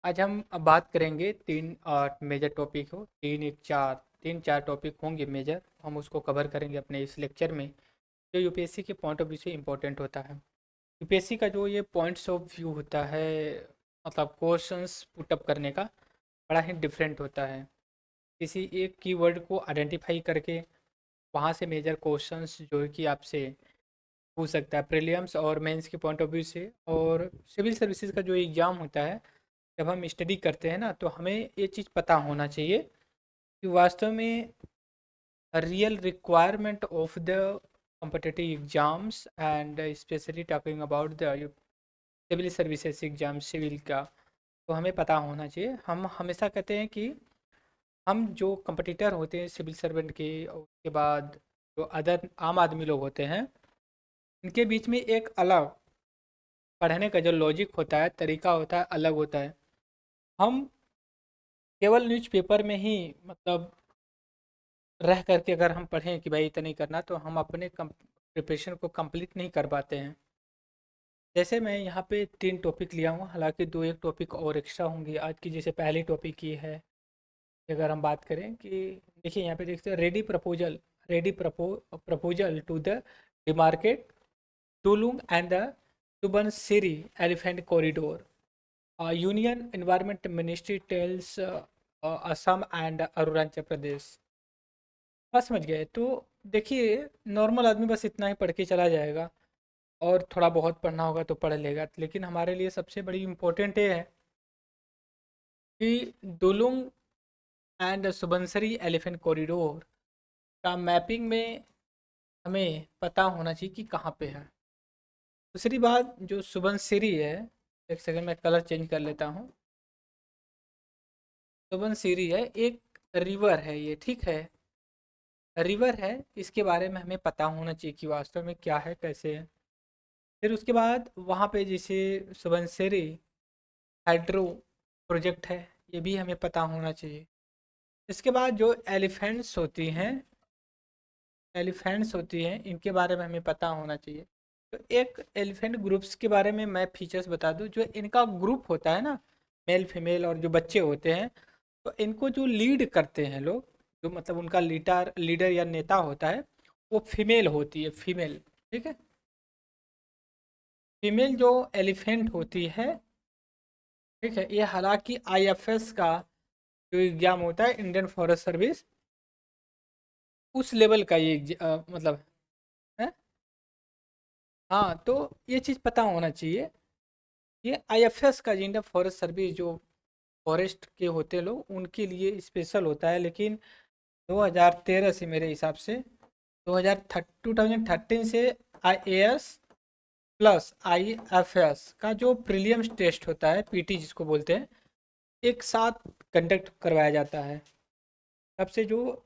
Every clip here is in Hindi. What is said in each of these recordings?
आज हम अब बात करेंगे तीन मेजर टॉपिक हो तीन चार टॉपिक होंगे मेजर। हम उसको कवर करेंगे अपने इस लेक्चर में, जो यूपीएससी के पॉइंट ऑफ व्यू से इम्पोर्टेंट होता है। यूपीएससी का जो ये पॉइंट्स ऑफ व्यू होता है, मतलब क्वेश्चंस पुटअप करने का, बड़ा ही डिफरेंट होता है। किसी एक कीवर्ड को आइडेंटिफाई करके वहाँ से मेजर क्वेश्चंस जो है कि आपसे पूछ सकता है, प्रीलिम्स और मेंस के पॉइंट ऑफ व्यू से। और सिविल सर्विसेज का जो एग्ज़ाम होता है, जब हम स्टडी करते हैं ना, तो हमें ये चीज़ पता होना चाहिए कि वास्तव में real requirement of the competitive exams and specially talking about the civil services exam civil का, तो हमें पता होना चाहिए। हम हमेशा कहते हैं कि हम जो कंपटीटर होते हैं सिविल सर्वेंट के, और उसके बाद जो अदर आम आदमी लोग होते हैं, इनके बीच में एक अलग पढ़ने का जो लॉजिक होता है, तरीका होता है, अलग होता है। हम केवल न्यूज़पेपर में ही मतलब रह करके अगर हम पढ़ें कि भाई इतना नहीं करना, तो हम अपने प्रिपरेशन को कंप्लीट नहीं कर पाते हैं। जैसे मैं यहाँ पे तीन टॉपिक लिया हूँ, हालांकि दो एक टॉपिक और एक्स्ट्रा होंगे आज की। जैसे पहली टॉपिक ये है कि अगर हम बात करें कि देखिए यहाँ पे देखते हैं ready proposal to the demarcate Tulung and the Subansiri elephant corridor, union environment ministry tells Assam and Arunachal Pradesh. बस समझ गए। तो देखिए, नॉर्मल आदमी बस इतना ही पढ़ के चला जाएगा, और थोड़ा बहुत पढ़ना होगा तो पढ़ लेगा। लेकिन हमारे लिए सबसे बड़ी इम्पोर्टेंट ये है कि दुलुंग एंड सुबनसरी एलिफेंट कॉरिडोर का मैपिंग में हमें पता होना चाहिए कि कहाँ पे है। दूसरी बात, जो सुबनसिरी है, एक सेकंड में कलर चेंज कर लेता हूँ। सुबनसिरी है, एक रिवर है ये, ठीक है, रिवर है। इसके बारे में हमें पता होना चाहिए कि वास्तव में क्या है, कैसे है। फिर उसके बाद वहाँ पे जैसे सुबनसिरी हाइड्रो प्रोजेक्ट है, ये भी हमें पता होना चाहिए। इसके बाद जो एलिफेंट्स होती हैं, इनके बारे में हमें पता होना चाहिए। तो एक एलिफेंट ग्रुप्स के बारे में मैं फीचर्स बता दूं। जो इनका ग्रुप होता है ना, मेल फीमेल और जो बच्चे होते हैं, तो इनको जो लीड करते हैं लोग, जो मतलब उनका लीडर या नेता होता है, वो फीमेल होती है, फीमेल। ठीक है, फीमेल जो एलिफेंट होती है, ठीक है। ये हालांकि आईएफएस का जो एग्जाम होता है, इंडियन फॉरेस्ट सर्विस, उस लेवल का ये मतलब है। हाँ, तो ये चीज़ पता होना चाहिए। ये आईएफएस का, इंडियन फॉरेस्ट सर्विस, जो फॉरेस्ट के होते हैं लोग, उनके लिए स्पेशल होता है। लेकिन 2013 से, मेरे हिसाब से 2013 से आईएएस प्लस आईएफएस का जो प्रीलियम्स टेस्ट होता है, पीटी जिसको बोलते हैं, एक साथ कंडक्ट करवाया जाता है। तब से जो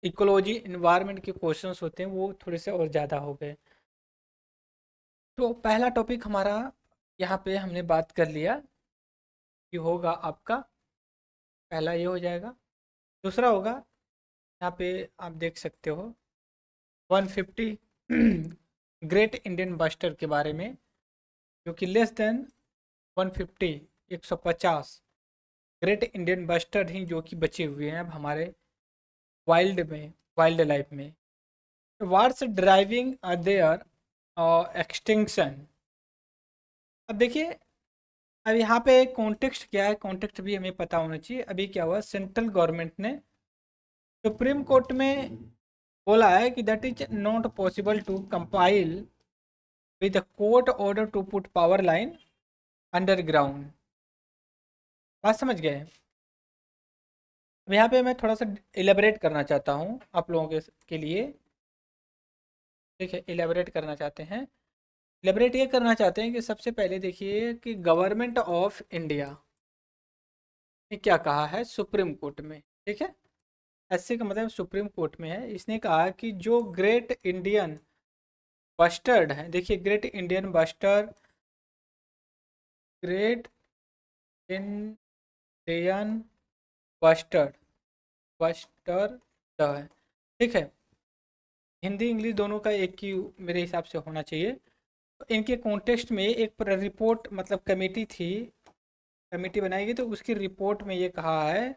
इकोलॉजी इन्वायरमेंट के क्वेश्चंस होते हैं, वो थोड़े से और ज़्यादा हो गए। तो पहला टॉपिक हमारा यहाँ पे हमने बात कर लिया कि होगा आपका, पहला ये हो जाएगा। दूसरा होगा, यहाँ पे आप देख सकते हो, 150 ग्रेट इंडियन बस्टर के बारे में, जो कि less than 150, 150 great Indian bustard ही जो कि बचे हुए हैं अब हमारे वाइल्ड में, वाइल्ड लाइफ में। What's driving their extinction. अब देखिए, अब यहाँ पे कॉन्टेक्स्ट क्या है, कॉन्टेक्स्ट भी हमें पता होना चाहिए। अभी क्या हुआ, सेंट्रल गवर्नमेंट ने सुप्रीम कोर्ट में बोला है कि that is not possible to compile with court order to put power line underground. बात समझ गए। अब यहाँ पे मैं थोड़ा सा इलेबरेट करना चाहता हूँ आप लोगों के लिए। ठीक है, इलेबरेट करना चाहते हैं। इलेबरेट ये करना चाहते हैं कि सबसे पहले देखिए कि गवर्नमेंट ऑफ इंडिया ने क्या कहा है सुप्रीम कोर्ट में। ठीक है, ऐसे का मतलब सुप्रीम कोर्ट में है। इसने कहा कि जो ग्रेट इंडियन बस्टर्ड है, देखिए great Indian bustard, great Indian bustard, bustard है, ठीक है। हिंदी इंग्लिश दोनों का एक ही मेरे हिसाब से होना चाहिए। तो इनके कॉन्टेक्स्ट में एक रिपोर्ट, मतलब कमेटी थी, कमेटी बनाएगी तो उसकी रिपोर्ट में ये कहा है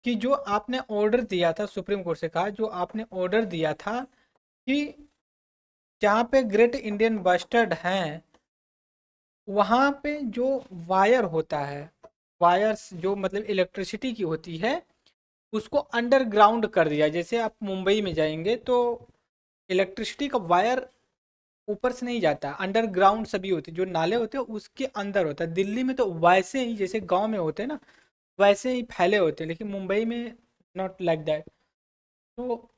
कि जो आपने ऑर्डर दिया था, सुप्रीम कोर्ट से कहा जो आपने ऑर्डर दिया था कि जहाँ पे ग्रेट इंडियन बस्टर्ड हैं वहाँ पे जो वायर होता है, वायर्स जो मतलब इलेक्ट्रिसिटी की होती है उसको अंडरग्राउंड कर दिया। जैसे आप मुंबई में जाएंगे तो इलेक्ट्रिसिटी का वायर ऊपर से नहीं जाता, अंडरग्राउंड सभी होते जो नाले होते हैं उसके अंदर होता है। दिल्ली में तो वैसे ही जैसे गांव में होते हैं ना वैसे ही फैले होते हैं, लेकिन मुंबई में नॉट लाइक दैट। तो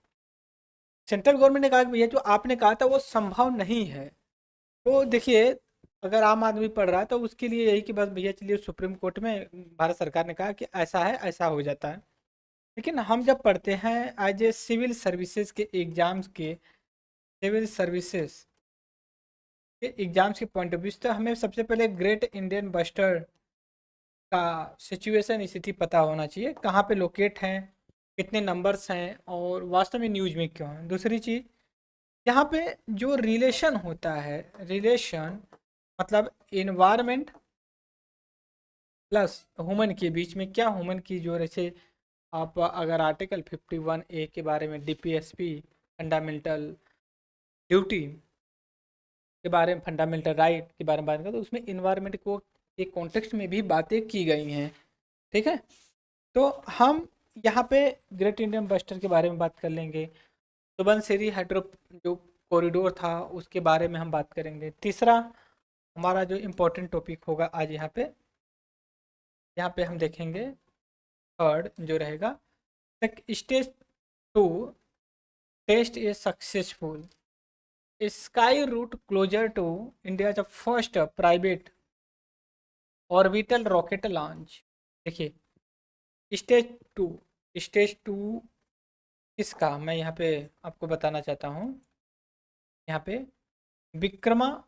सेंट्रल गवर्नमेंट ने कहा कि भैया जो आपने कहा था वो संभव नहीं है। तो देखिए अगर आम आदमी पढ़ रहा है तो उसके लिए यही कि बस भैया चलिए सुप्रीम कोर्ट में भारत सरकार ने कहा कि ऐसा है ऐसा हो जाता है। लेकिन हम जब पढ़ते हैं एज ए सिविल सर्विसेज के एग्जाम्स के, सिविल सर्विसेज के एग्जाम्स के पॉइंट ऑफ व्यू से तो हमें सबसे पहले ग्रेट इंडियन बस्टर्ड का सिचुएशन स्थिति पता होना चाहिए, कहाँ पे लोकेट हैं, कितने नंबर्स हैं और वास्तव में न्यूज में क्यों है। दूसरी चीज़ यहाँ पे जो रिलेशन होता है, रिलेशन मतलब इन्वायरमेंट प्लस ह्यूमन के बीच में क्या, ह्यूमन की जो जैसे आप अगर आर्टिकल 51A के बारे में डीपीएसपी फंडामेंटल ड्यूटी के बारे में, फंडामेंटल राइट के बारे में बात करें तो उसमें इन्वायरमेंट को एक कॉन्टेक्स्ट में भी बातें की गई हैं। ठीक है, तो हम यहाँ पे ग्रेट इंडियन बस्टर के बारे में बात कर लेंगे। सुबनसिरी हाइड्रो जो कॉरिडोर था उसके बारे में हम बात करेंगे। तीसरा हमारा जो इम्पोर्टेंट टॉपिक होगा आज यहाँ पे हम देखेंगे थर्ड जो रहेगा stage 2 test is successful, Skyroot closer to India first private orbital rocket launch. देखिए स्टेज 2, स्टेज 2 इसका मैं यहाँ पे आपको बताना चाहता हूँ। यहाँ पे विक्रमा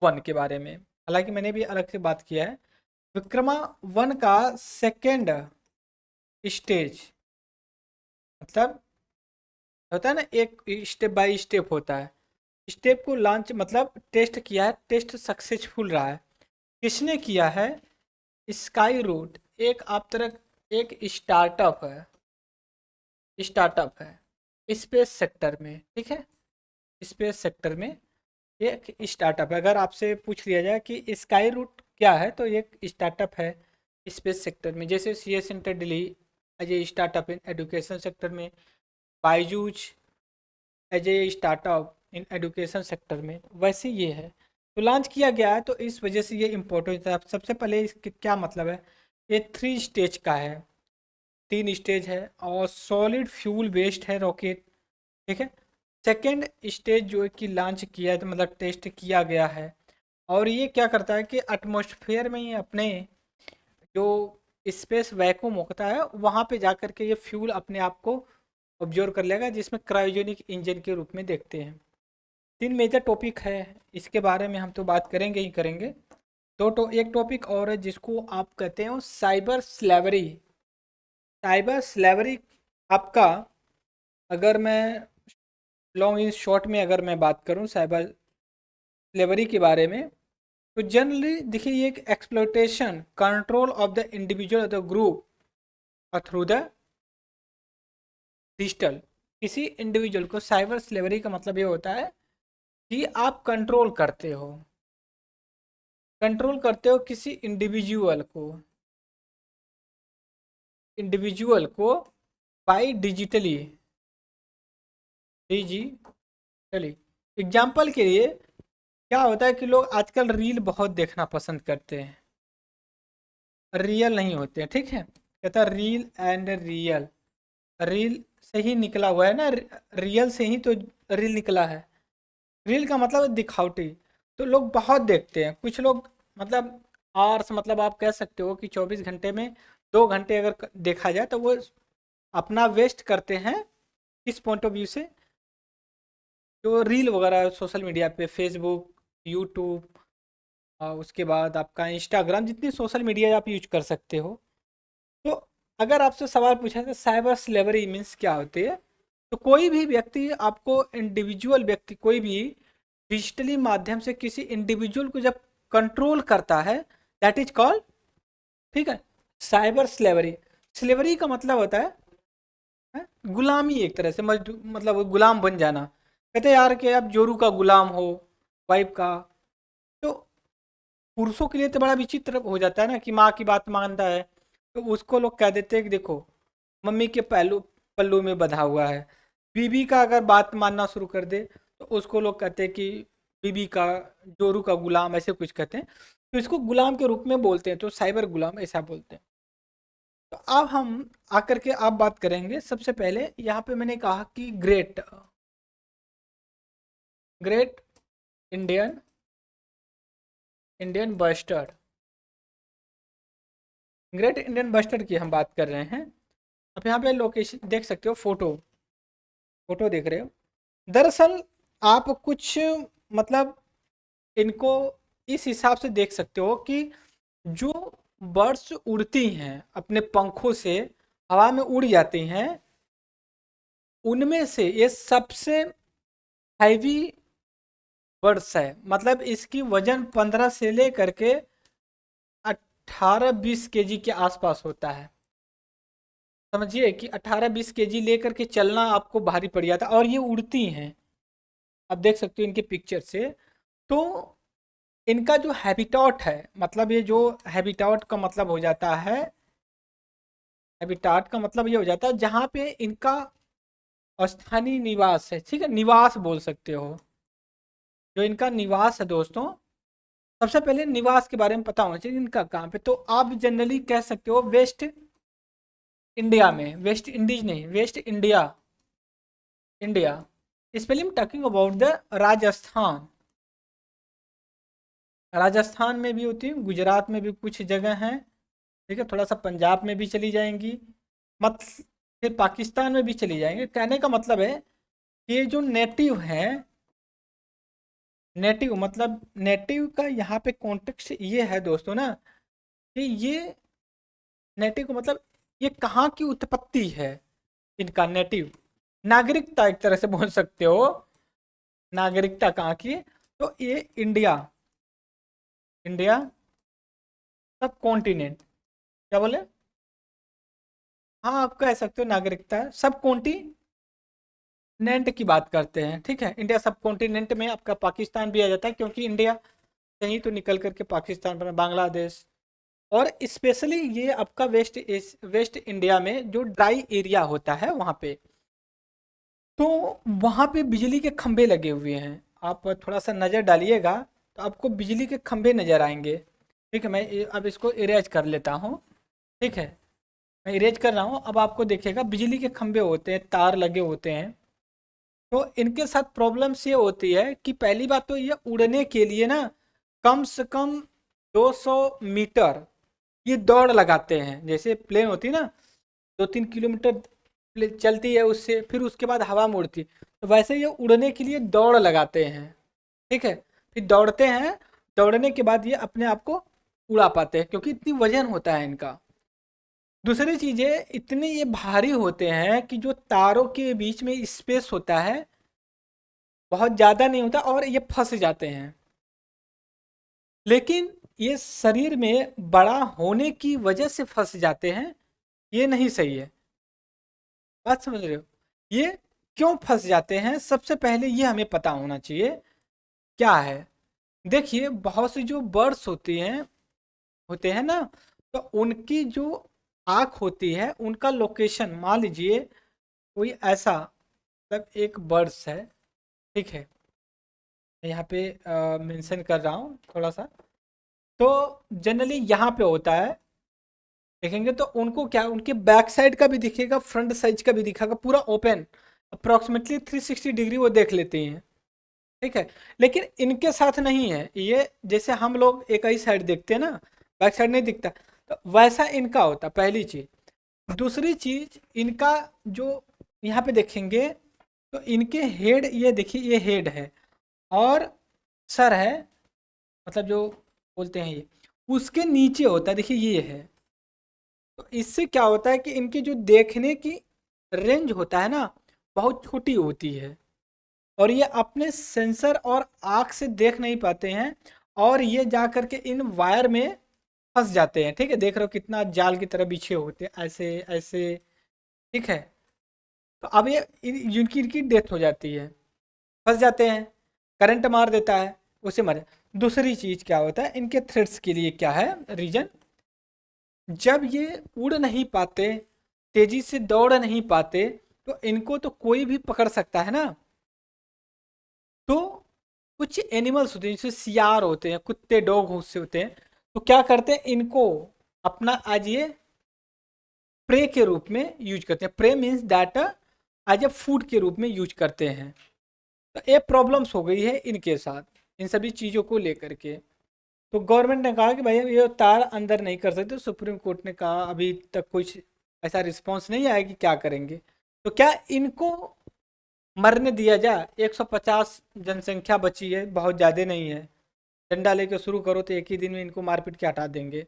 1 के बारे में, हालांकि मैंने भी अलग से बात किया है। विक्रमा 1 का सेकेंड स्टेज मतलब होता है ना, एक स्टेप बाय स्टेप होता है, स्टेप को लॉन्च मतलब टेस्ट किया है, टेस्ट सक्सेसफुल रहा है। किसने किया है? स्काई रूट एक आप तरह एक स्टार्टअप है, स्टार्टअप है स्पेस सेक्टर में। ठीक है, स्पेस सेक्टर में एक स्टार्टअप है। अगर आपसे पूछ लिया जाए कि स्काई रूट क्या है तो ये एक स्टार्टअप है स्पेस सेक्टर में। जैसे C S centre Delhi as a startup in education sector में, Byju's as a startup in education sector में, वैसे ये है। तो लॉन्च किया गया है तो इस वजह से ये इम्पोर्टेंट है। सबसे पहले इसके क्या मतलब है, ये 3 स्टेज का है, 3 स्टेज है और सॉलिड फ्यूल बेस्ड है रॉकेट। ठीक है, सेकेंड स्टेज जो है कि लॉन्च किया है तो मतलब टेस्ट किया गया है और ये क्या करता है कि एटमॉस्फेयर में ये अपने जो स्पेस वैक्यूम होता है वहाँ पे जा कर के ये फ्यूल अपने आप को ऑब्जर्व कर लेगा, जिसमें क्रायोजेनिक इंजन के रूप में देखते हैं। 3 मेजर टॉपिक है, इसके बारे में हम तो बात करेंगे ही करेंगे। एक टॉपिक और है जिसको आप कहते हो साइबर स्लेवरी। साइबर स्लेवरी आपका, अगर मैं लॉन्ग इन शॉर्ट में अगर मैं बात करूं साइबर स्लेवरी के बारे में, तो जनरली देखिए ये एक exploitation control of the individual the group through the digital. किसी इंडिविजुअल को, साइबर स्लेवरी का मतलब ये होता है कि आप कंट्रोल करते हो किसी इंडिविजुअल को बाई डिजिटली। एग्जाम्पल के लिए क्या होता है कि लोग आजकल रील बहुत देखना पसंद करते हैं, रियल नहीं होते हैं। ठीक है, कहता है रील एंड रियल, रील से ही निकला हुआ है ना, रियल से ही तो रील निकला है। रील का मतलब है दिखावटी। तो लोग बहुत देखते हैं, कुछ लोग मतलब आवर्स मतलब आप कह सकते हो कि 24 घंटे में 2 घंटे अगर देखा जाए तो वो अपना वेस्ट करते हैं। किस पॉइंट ऑफ व्यू से? जो रील वगैरह सोशल मीडिया पे फेसबुक, यूट्यूब, उसके बाद आपका इंस्टाग्राम, जितनी सोशल मीडिया आप यूज कर सकते हो। तो अगर आपसे सवाल पूछा जाए साइबर स्लेवरी मीन्स क्या होती है, तो कोई भी व्यक्ति आपको, इंडिविजुअल व्यक्ति कोई भी डिजिटली माध्यम से किसी इंडिविजुअल को जब कंट्रोल करता है, दैट इज कॉल्ड ठीक है। साइबर स्लेवरी, स्लेवरी का मतलब होता है गुलामी, एक तरह से मजदूर, मतलब गुलाम बन जाना। कहते हैं यार कि आप जोरू का गुलाम हो, वाइफ का। तो पुरुषों के लिए तो बड़ा विचित्र हो जाता है ना कि माँ की बात मानता है, तो उसको लोग कह देते हैं कि देखो मम्मी के पहलू पल्लू में बंधा हुआ है। बीबी का अगर बात मानना शुरू कर दे तो उसको लोग कहते हैं कि बीबी का, जोरू का गुलाम, ऐसे कुछ कहते हैं। तो इसको गुलाम के रूप में बोलते हैं, तो साइबर गुलाम ऐसा बोलते हैं। तो अब हम आकर के आप बात करेंगे। सबसे पहले यहाँ पे मैंने कहा कि great great Indian Indian bustard, great Indian bustard की हम बात कर रहे हैं। आप यहाँ पे लोकेशन देख सकते हो, फोटो फोटो देख रहे हो। दरअसल आप कुछ, मतलब इनको इस हिसाब से देख सकते हो कि जो बर्ड्स उड़ती हैं अपने पंखों से, हवा में उड़ जाती हैं, उनमें से ये सबसे हैवी बर्ड्स है। मतलब इसकी वजन 15 से लेकर के 18-20 केजी के आसपास होता है। समझिए कि 18-20 केजी लेकर के चलना आपको भारी पड़ जाता है, और ये उड़ती हैं। आप देख सकते हो इनके पिक्चर से। तो इनका जो हैबिटाट है, मतलब ये जो हैबिटाट का मतलब हो जाता है, हैबिटाट का मतलब ये हो जाता है जहाँ पे इनका स्थानीय निवास है। ठीक है, निवास बोल सकते हो, जो इनका निवास है दोस्तों। सबसे पहले निवास के बारे में पता होना चाहिए इनका कहाँ पे। तो आप जनरली कह सकते हो वेस्ट इंडिया में, वेस्ट इंडीज नहीं, waste India, India. Specially talking about the Rajasthan, Rajasthan में भी होती है, गुजरात में भी कुछ जगह हैं। ठीक है, थोड़ा सा पंजाब में भी चली जाएंगी, मत फिर पाकिस्तान में भी चली जाएंगे। कहने का मतलब है कि ये जो नेटिव हैं, नेटिव मतलब नेटिव का यहाँ पे कॉन्टेक्स्ट ये है दोस्तों ना, कि ये नेटिव का मतलब ये कहाँ की उत्पत्ति है, इनका नेटिव। नागरिकता एक तरह से बोल सकते हो, नागरिकता कहाँ की। तो ये इंडिया, इंडिया सब कॉन्टिनेंट, क्या बोले, हाँ आप कह सकते हो नागरिकता सब कॉन्टिनेंट की बात करते हैं। ठीक है, इंडिया सब कॉन्टिनेंट में आपका पाकिस्तान भी आ जाता है, क्योंकि इंडिया कहीं तो निकल करके पाकिस्तान बना, बांग्लादेश। और स्पेशली ये आपका वेस्ट इंडिया में जो ड्राई एरिया होता है वहाँ पे, तो वहाँ पे बिजली के खंभे लगे हुए हैं। आप थोड़ा सा नज़र डालिएगा तो आपको बिजली के खंभे नज़र आएंगे। ठीक है, मैं अब इसको इरेज कर लेता हूँ। ठीक है, मैं इरेज कर रहा हूँ। अब आपको देखिएगा बिजली के खंभे होते हैं, तार लगे होते हैं। तो इनके साथ प्रॉब्लम्स ये होती है कि पहली बात तो ये उड़ने के लिए ना कम से कम 200 मीटर ये दौड़ लगाते हैं। जैसे प्लेन होती है ना, 2-3 किलोमीटर चलती है, उससे फिर उसके बाद हवा में उड़ती, तो वैसे ये उड़ने के लिए दौड़ लगाते हैं। ठीक है, फिर दौड़ते हैं, दौड़ने के बाद ये अपने आप को उड़ा पाते हैं, क्योंकि इतनी वजन होता है इनका। दूसरी चीज़ें, इतने ये भारी होते हैं कि जो तारों के बीच में स्पेस होता है बहुत ज़्यादा नहीं होता, और ये फंस जाते हैं। लेकिन ये शरीर में बड़ा होने की वजह से फंस जाते हैं, ये नहीं सही है। बात समझ रहे हो, ये क्यों फंस जाते हैं, सबसे पहले ये हमें पता होना चाहिए क्या है। देखिए बहुत सी जो बर्ड्स होती हैं, होते हैं ना, तो उनकी जो आँख होती है, उनका लोकेशन, मान लीजिए कोई ऐसा, मतलब एक बर्ड्स है, ठीक है, मैं यहाँ पे मेंशन कर रहा हूँ थोड़ा सा। तो जनरली यहाँ पे होता है, देखेंगे तो उनको क्या, उनके बैक साइड का भी दिखेगा, फ्रंट साइड का भी दिखेगा, पूरा ओपन, अप्रोक्सीमेटली 360 डिग्री वो देख लेती हैं। ठीक है, लेकिन इनके साथ नहीं है ये। जैसे हम लोग एक ही साइड देखते हैं ना, बैक साइड नहीं दिखता, तो वैसा इनका होता, पहली चीज। दूसरी चीज, इनका जो यहाँ पे देखेंगे तो इनके हेड, ये देखिए ये हेड है, और सर है, मतलब जो बोलते हैं ये, उसके नीचे होता है, देखिए ये है। तो इससे क्या होता है कि इनकी जो देखने की रेंज होता है ना, बहुत छोटी होती है, और ये अपने सेंसर और आँख से देख नहीं पाते हैं, और ये जा कर के इन वायर में फंस जाते हैं। ठीक है, देख रहे हो कितना जाल की तरह बिछे होते हैं, ऐसे ऐसे। ठीक है, तो अब ये जिनकी इनकी डेथ हो जाती है, फंस जाते हैं, करंट मार देता है, उसे मर। दूसरी चीज क्या होता है इनके थ्रेड्स के लिए, क्या है रीजन, जब ये उड़ नहीं पाते, तेजी से दौड़ नहीं पाते, तो इनको तो कोई भी पकड़ सकता है ना। तो कुछ एनिमल्स होते हैं जैसे सियार होते हैं, कुत्ते डॉग होते हैं, तो क्या करते हैं इनको अपना आज ये प्रे के रूप में यूज करते हैं। Prey means that as a food के रूप में यूज करते हैं। तो ये प्रॉब्लम्स हो गई है इनके साथ, इन सभी चीज़ों को लेकर के। तो गवर्नमेंट ने कहा कि भाई ये तार अंदर नहीं कर सकते। सुप्रीम कोर्ट ने कहा अभी तक कुछ ऐसा रिस्पॉन्स नहीं आया कि क्या करेंगे। तो क्या इनको मरने दिया जाए? 150 जनसंख्या बची है, बहुत ज़्यादा नहीं है। डंडा लेके शुरू करो तो एक ही दिन में इनको मारपीट के हटा देंगे।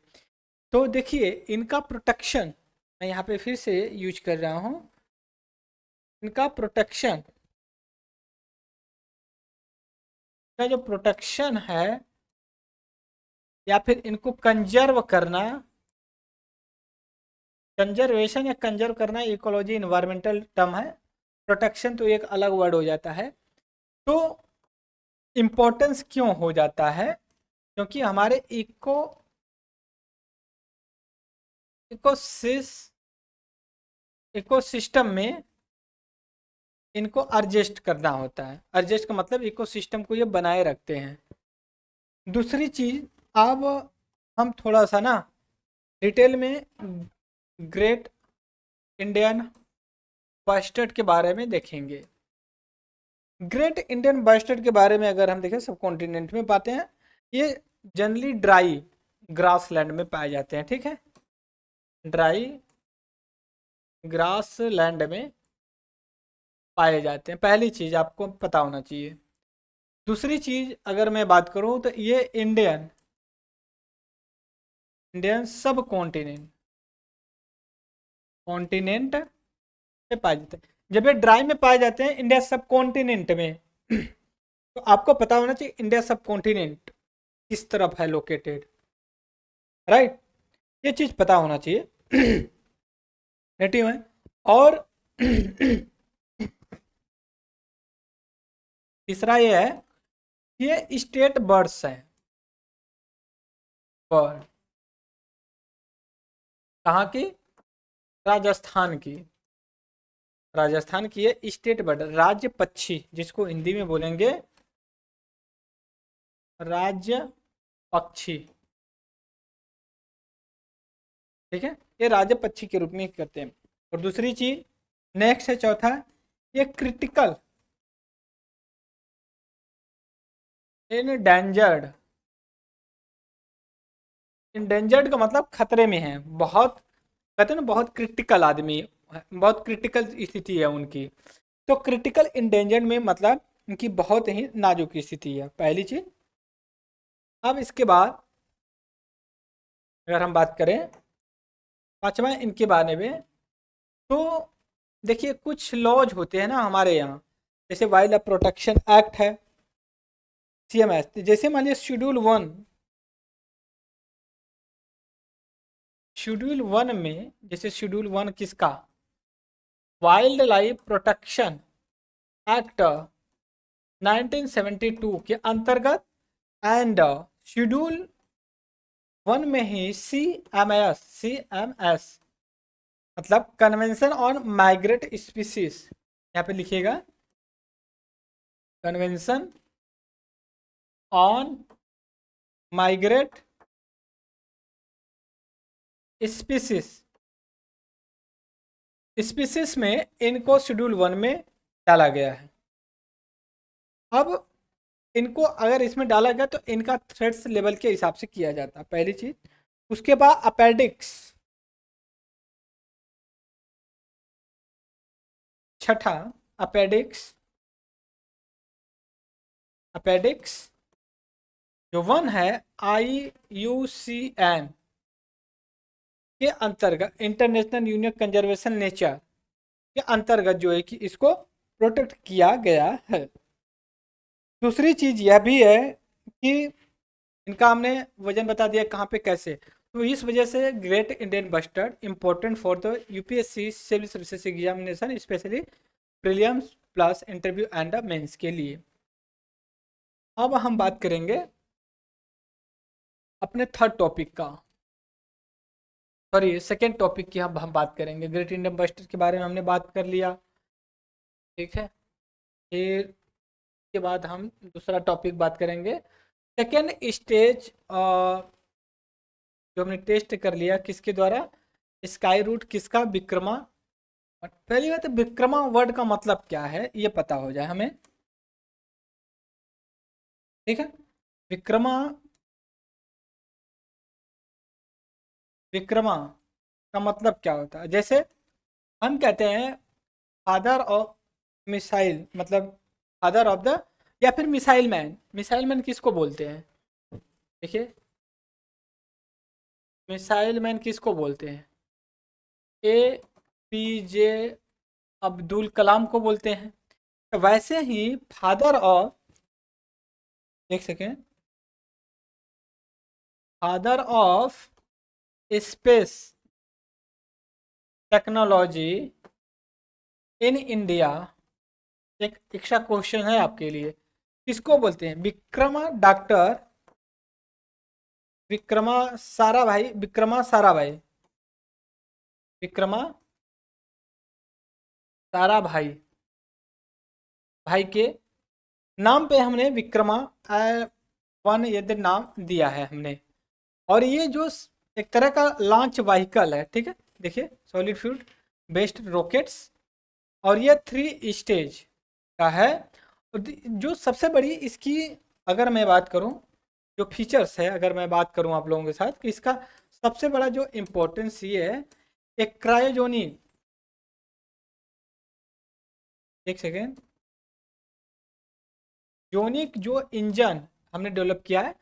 तो देखिए इनका प्रोटेक्शन, मैं यहाँ पे फिर से यूज कर रहा हूँ, इनका प्रोटेक्शन का जो प्रोटेक्शन है, या फिर इनको कंजर्व करना, कंजर्वेशन या कंजर्व करना इकोलॉजी इन्वायरमेंटल टर्म है, प्रोटेक्शन तो एक अलग वर्ड हो जाता है। तो इम्पोर्टेंस क्यों हो जाता है? क्योंकि हमारे इकोसिस इकोसिस्टम में इनको एडजस्ट करना होता है। एडजस्ट का मतलब इकोसिस्टम को ये बनाए रखते हैं। दूसरी चीज, अब हम थोड़ा सा ना डिटेल में ग्रेट इंडियन बस्टर्ड के बारे में देखेंगे। ग्रेट इंडियन बस्टर्ड के बारे में अगर हम देखें, सब कॉन्टिनेंट में पाते हैं। ये जनरली ड्राई ग्रास लैंड में पाए जाते हैं। ठीक है, ड्राई ग्रास लैंड में पाए जाते हैं, पहली चीज आपको पता होना चाहिए। दूसरी चीज अगर मैं बात करूं तो ये इंडियन इंडियन सब कॉन्टिनेंट कॉन्टिनेंट में पाए जाते हैं। जब ये ड्राई में पाए जाते हैं इंडिया सब कॉन्टिनेंट में, तो आपको पता होना चाहिए इंडिया सब कॉन्टिनेंट किस तरफ है लोकेटेड, राइट। ये चीज पता होना चाहिए। नेटिव है। और तीसरा ये है, ये स्टेट बर्ड्स हैं। बर्ड कहाँ की? राजस्थान की। राजस्थान की है स्टेट बर्ड, राज्य पक्षी, जिसको हिंदी में बोलेंगे राज्य पक्षी। ठीक है, ये राज्य पक्षी के रूप में करते हैं। और दूसरी चीज नेक्स्ट है, चौथा, ये क्रिटिकल इंडेंजर्ड। इंडेंजर्ड का मतलब खतरे में है, बहुत, कहते हैं ना बहुत क्रिटिकल आदमी, बहुत क्रिटिकल स्थिति है उनकी। तो क्रिटिकल इंडेंजर्ड में मतलब उनकी बहुत ही नाजुक स्थिति है, पहली चीज। अब इसके बाद अगर हम बात करें पांचवा इनके बारे में, तो देखिए कुछ लॉज होते हैं ना हमारे यहाँ, जैसे वाइल्ड लाइफ प्रोटेक्शन एक्ट है, सीएमएस। जैसे मान लिया शेड्यूल 1 में, जैसे शेड्यूल 1 किसका, वाइल्ड लाइफ प्रोटेक्शन एक्ट 1972 के अंतर्गत, एंड शेड्यूल 1 में ही सी एम एस मतलब कन्वेंशन ऑन माइग्रेट स्पीसीज, यहाँ पे लिखिएगा convention on migrate species. Species में इनको शेड्यूल 1 में डाला गया है। अब इनको अगर इसमें डाला गया तो इनका थ्रेट्स लेवल के हिसाब से किया जाता है, पहली चीज। उसके बाद अपेंडिक्स, छठा अपेंडिक्स, अपेंडिक्स जो 1 है IUCN के अंतर्गत, इंटरनेशनल यूनियन कंजर्वेशन नेचर के अंतर्गत जो है कि इसको प्रोटेक्ट किया गया है। दूसरी चीज यह भी है कि इनका हमने वजन बता दिया कहाँ पे कैसे। तो इस वजह से great Indian bustard important for the UPSC civil services examination, specially prelims plus interview and mains के लिए। अब हम बात करेंगे अपने थर्ड टॉपिक का, सॉरी सेकेंड टॉपिक की हम बात करेंगे। ग्रेट इंडियन बस्टर्ड के बारे में हमने बात कर लिया, ठीक है। फिर के बाद हम दूसरा टॉपिक बात करेंगे। सेकेंड स्टेज जो हमने टेस्ट कर लिया किसके द्वारा, स्काई रूट किसका, विक्रमा। पहली बात विक्रमा वर्ड का मतलब क्या है ये पता हो जाए हमें, ठीक है। विक्रमा, विक्रमा का मतलब क्या होता है, जैसे हम कहते हैं फादर ऑफ मिसाइल, मतलब फादर ऑफ द, या फिर मिसाइल मैन। मिसाइल मैन किसको बोलते हैं, देखिए मिसाइल मैन किसको बोलते हैं, ए पी जे अब्दुल कलाम को बोलते हैं। तो वैसे ही फादर ऑफ, एक second, father of space technology in India, एक एक्स्ट्रा क्वेश्चन है आपके लिए, किसको बोलते हैं, विक्रमा डॉक्टर विक्रमा साराभाई, विक्रमा साराभाई, विक्रमा साराभाई भाई के नाम पे हमने विक्रमा वन ये नाम दिया है हमने। और ये जो एक तरह का लॉन्च व्हीकल है, ठीक है, देखिए सॉलिड फ्यूल बेस्ड रॉकेट्स, और ये 3 स्टेज का है। और जो सबसे बड़ी इसकी, अगर मैं बात करूं जो फीचर्स है, अगर मैं बात करूं आप लोगों के साथ कि इसका सबसे बड़ा जो इम्पोर्टेंस ये है, एक क्रायोजोनिक, एक सेकेंड, जोनिक जो इंजन हमने डेवलप किया है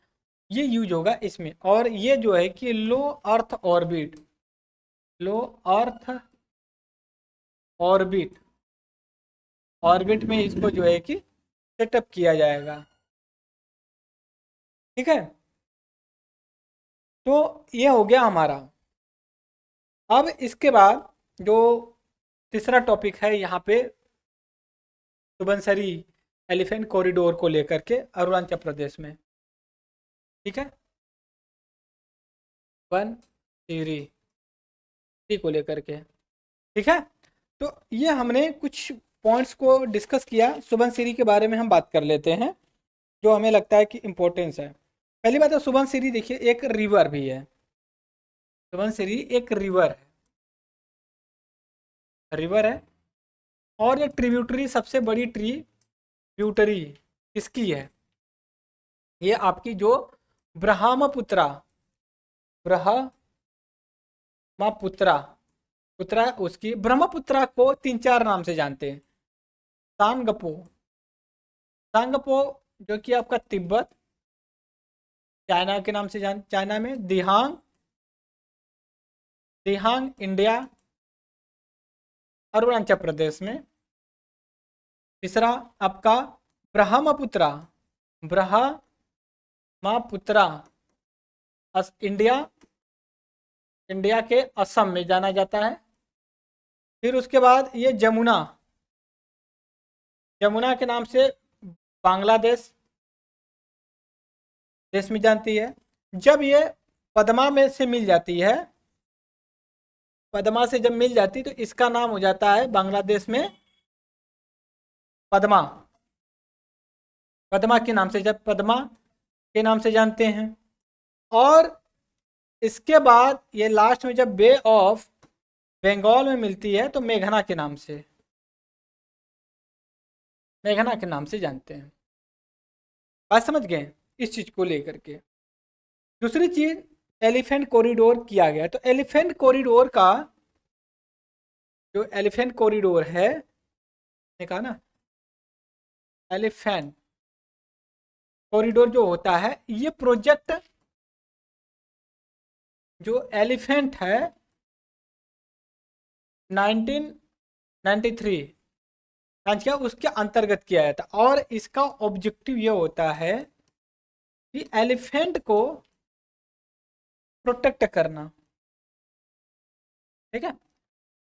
ये यूज होगा इसमें। और ये जो है कि लो अर्थ ऑर्बिट, लो अर्थ ऑर्बिट, ऑर्बिट में इसको जो है कि सेटअप किया जाएगा, ठीक है। तो ये हो गया हमारा। अब इसके बाद जो तीसरा टॉपिक है यहाँ पे, सुबनसरी एलिफेंट कॉरिडोर को लेकर के अरुणाचल प्रदेश में, ठीक है, वन सीरी को लेकर के, ठीक है। तो ये हमने कुछ पॉइंट्स को डिस्कस किया। सुबनसिरी के बारे में हम बात कर लेते हैं जो हमें लगता है कि इम्पोर्टेंस है। पहली बात है सुबनसिरी, देखिए एक रिवर भी है, सुबनसिरी एक रिवर है। और ये ट्रिब्यूटरी, सबसे बड़ी ट्रिब्यूटरी किसकी है, ये आपकी जो ब्रह्मपुत्रा, ब्रह्मपुत्रा पुत्रा उसकी, ब्रह्मपुत्रा को 3-4 नाम से जानते हैं। सांगपो, सांगपो जो कि आपका तिब्बत, चाइना के नाम से जान, चाइना में दिहांग, दिहांग इंडिया, अरुणाचल प्रदेश में। तीसरा आपका ब्रह्मपुत्रा, ब्रह्मपुत्रा इंडिया, इंडिया के असम में जाना जाता है। फिर उसके बाद ये जमुना, जमुना के नाम से बांग्लादेश देश में जानती है। जब ये पद्मा में से मिल जाती है, पद्मा से जब मिल जाती तो इसका नाम हो जाता है बांग्लादेश में पद्मा, पद्मा के नाम से, जब पद्मा के नाम से जानते हैं। और इसके बाद ये लास्ट में जब बे ऑफ बंगाल में मिलती है तो मेघना के नाम से, मेघना के नाम से जानते हैं। बात समझ गए इस चीज को लेकर के। दूसरी चीज एलिफेंट कॉरिडोर किया गया, तो एलिफेंट कॉरिडोर का जो एलिफेंट कॉरिडोर है, ने कहा ना एलिफेंट कॉरिडोर जो होता है, ये प्रोजेक्ट जो एलिफेंट है 1993 लॉन्च किया, उसके अंतर्गत किया जाता। और इसका ऑब्जेक्टिव ये होता है कि एलिफेंट को प्रोटेक्ट करना। ठीक है,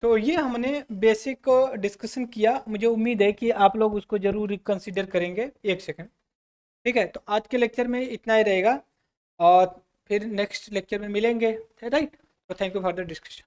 तो ये हमने बेसिक डिस्कशन किया, मुझे उम्मीद है कि आप लोग उसको जरूर रिकंसिडर करेंगे। एक सेकंड। ठीक है, तो आज के लेक्चर में इतना ही रहेगा और फिर नेक्स्ट लेक्चर में मिलेंगे। राइट, तो thank you for the discussion.